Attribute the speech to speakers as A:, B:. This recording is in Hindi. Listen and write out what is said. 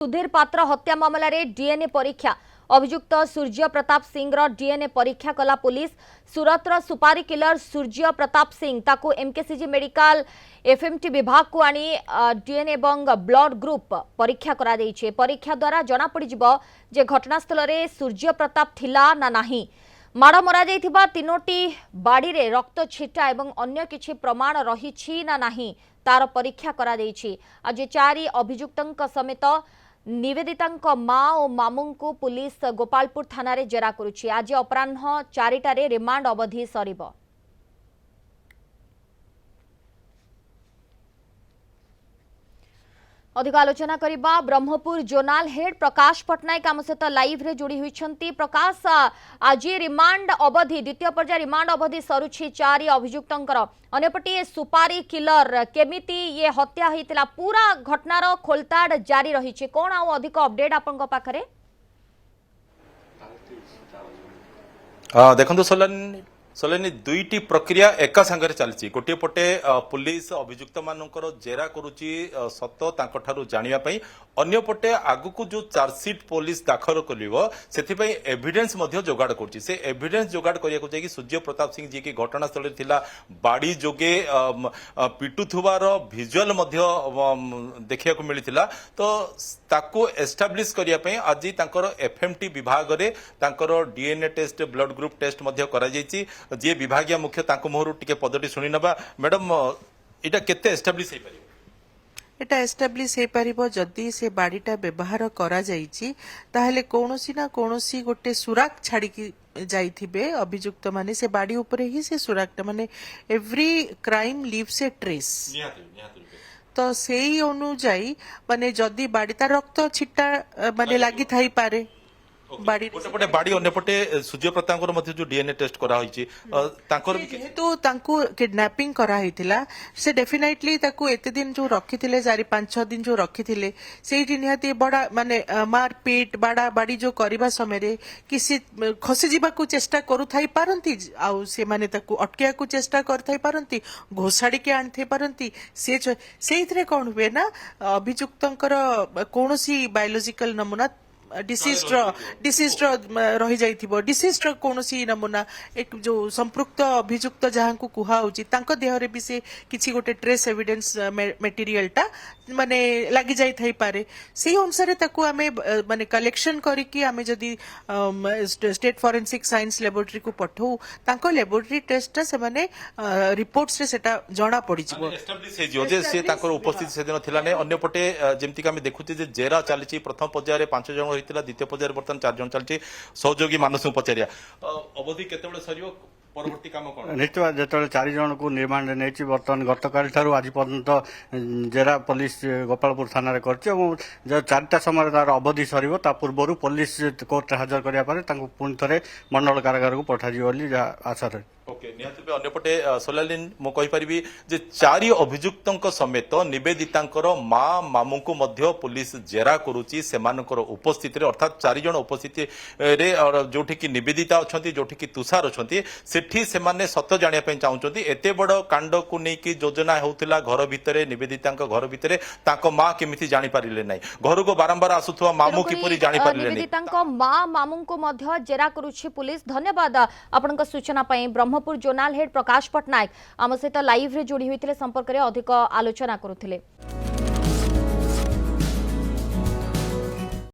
A: सुधीर पात्र हत्या मामलें डीएनए परीक्षा अभियुक्त सूर्य प्रताप सिंह डीएनए परीक्षा कला पुलिस सूरतर सुपारी किलर सूर्य प्रताप सिंह ताकू एमकेसीजी मेडिकल एफएमटी विभाग को आनी डीएनए एवं ब्लड ग्रुप परीक्षा करा देइछे। परीक्षा द्वारा जना पड़ी जिवो जे घटनास्थल रे सूर्य प्रताप थिला ना नाही। माड़ मरा जाइथिबा तीनोटी बाड़ी रे रक्त छिटा एवं अन्य किछि प्रमाण रहिछि ना नाही तार परीक्षा करा देइछि। आज 4 अभियुक्तंक समेत निवेदिता माँ और मामू को पुलिस गोपालपुर थाना रे जेरा करुछि। आज अपराह्न 4टारे रिमांड अवधि सरिबो। अधिक आलोचना करिबा ब्रह्मपुर जोनाल हेड प्रकाश पटनायक आम सहित लाइव रे जोड़ी होइछंती। प्रकाश, आज रिमांड अवधि द्वितीय पर्याय रिमांड अवधि सरुछि 4 अभियुक्तंकर। अन्यपटे सुपारी किलर केमिति ये हत्या होइतिला पूरा घटनार खोलताड़ जारी रहिछि। कोन आ अधिक अपडेट आपनक पाखरे?
B: देखो सोलेनी दुईटी प्रक्रिया एका संगे चलती। गोटे पटे पुलिस अभियुक्त मानकर जेरा करुची सत तांकठारु जानिया पई, अन्य पटे आगुकू जो चार्जसीट पुलिस दाखल करिवो सेथिपई एविडेंस मध्य जोगाड़ करची। से एविडेंस जोगाड़ करिया को जाई कि सूर्य प्रताप सिंह जी की घटनास्थल रे थिला बाड़ी जोगे पिटुथुवार विजुअल मध्य देखिया को मिलिथिला। तो ताको एस्टाब्लिश करिया पई आज तांकर एफएमटी विभाग रे तांकर DNA test blood group test मध्य करा जाईची। जे विभागीय मुख्य तांको मोहरु टिके पदटी सुनी नबा। मैडम, एटा केते एस्टाब्लिश हे परिबो?
C: एटा एस्टाब्लिश हे परिबो जदी से बाड़ीटा व्यवहार करा जाईची ताहले कोनोसी ना कोनोसी गोटे सुराग छाड़ी की जाइथिबे अभियुक्त माने से बाड़ी ऊपर ही से सुरागटा माने एवरी क्राइम लीव्स ए ट्रेस। तो सेही अनुଯାयी माने जदी बाड़ीता रक्त छिट्टा माने लागि थाई पारे बाड़ी
B: गोटे बाड़ी अन्य पटे सूर्य प्रताप मध्य जो डीएनए टेस्ट करा होईची तांकर
C: जेहेतु तांको किडनैपिंग करा हिथिला से डेफिनेटली ताकू एते दिन जो रखिथिले 4-5-6 दिन जो रखिथिले सेही निहाती बड़ा माने मार पीट बाड़ा बाड़ी जो करबा समय रे किसी खसी जीवा को चेष्टा करू थाई पारंती आउ से माने ताकू अटकिया को चेष्टा कर थाई पारंती घोषाड़ी के आन थाई पारंती से सेहितरे कोन हुए ना अभियुक्तंकर कोनोसी बायोलॉजिकल नमूना डिसीज रही जाइथिबो। डिसीज कोनोसी नमूना एक जो संपृक्त अभियुक्त जहां को कुहा होची तांको देह रे भी से किछि गोटे ट्रेस एविडेंस मटेरियलटा माने लागि जाई थाई पारे। सेही अनुसार ताकू आमे माने कलेक्शन करी कि आमे जदी स्टेट फोरेंसिक साइंस लेबोरेटरी को पठौ तांको लेबोरेटरी टेस्टटा से माने रिपोर्ट्स रे सेटा जाना पड़ी जिवो।
B: एस्टाब्लिश हे जो जे से तांकर उपस्थिति से दिन थिला ने। अन्य पटे जेमति का आमे देखुचे जे जेरा चलीची प्रथम पर्याय रे 5 जण होइतिला, द्वितीय पर्याय बर्तन 4 जण चलची। सहयोगी मानस पचारिया अवधि केतेबेले सरियो परवर्ती काम कोन
D: निश्चय जेतले 4 जण को निर्माण नेची बर्तन गतकाल थारु आज पर्यंत जेरा पुलिस गोपालपुर थाना रे करछि। जो 4टा समय तार अवधि सरिबो ता पूर्वरु पुलिस कोर्ट हाजर करिया पारे तांको पुन थरे मंडल कारागार को पठा जिवो बोली आशा रे।
B: ओके, निहाती अन्यपटे सोलालिन मु कहि परिबी जे 4 अभियुक्तंक समेत निवेदितांकर माँ मामू को मध्य पुलिस जेरा करुची सेमानकर उपस्थिति रे। अर्थात 4 जण उपस्थिति रे जोठी की निवेदिता अछंती जोठी की तुषार अछंती सेठी सेमाने सत जानिया पय चाहुचंती। एते बड़ कांड को नै कि योजना होउतिला घर भितरे निवेदितांक घर भितरे तांको माँ केमिति जानि पारिले नै, घर को बारंबार आसुथवा मामू किपरि जानि पारिले नै।
A: निवेदितांक माँ मामू को मध्य जेरा करुछि पुलिस। धन्यवाद आपनका सूचना पय। ब्रह्मपुर जोनाल हेड प्रकाश पटनायक आम सहित लाइव रे जोड़ी होइतिले संपर्क रे अधिक आलोचना करुथिले।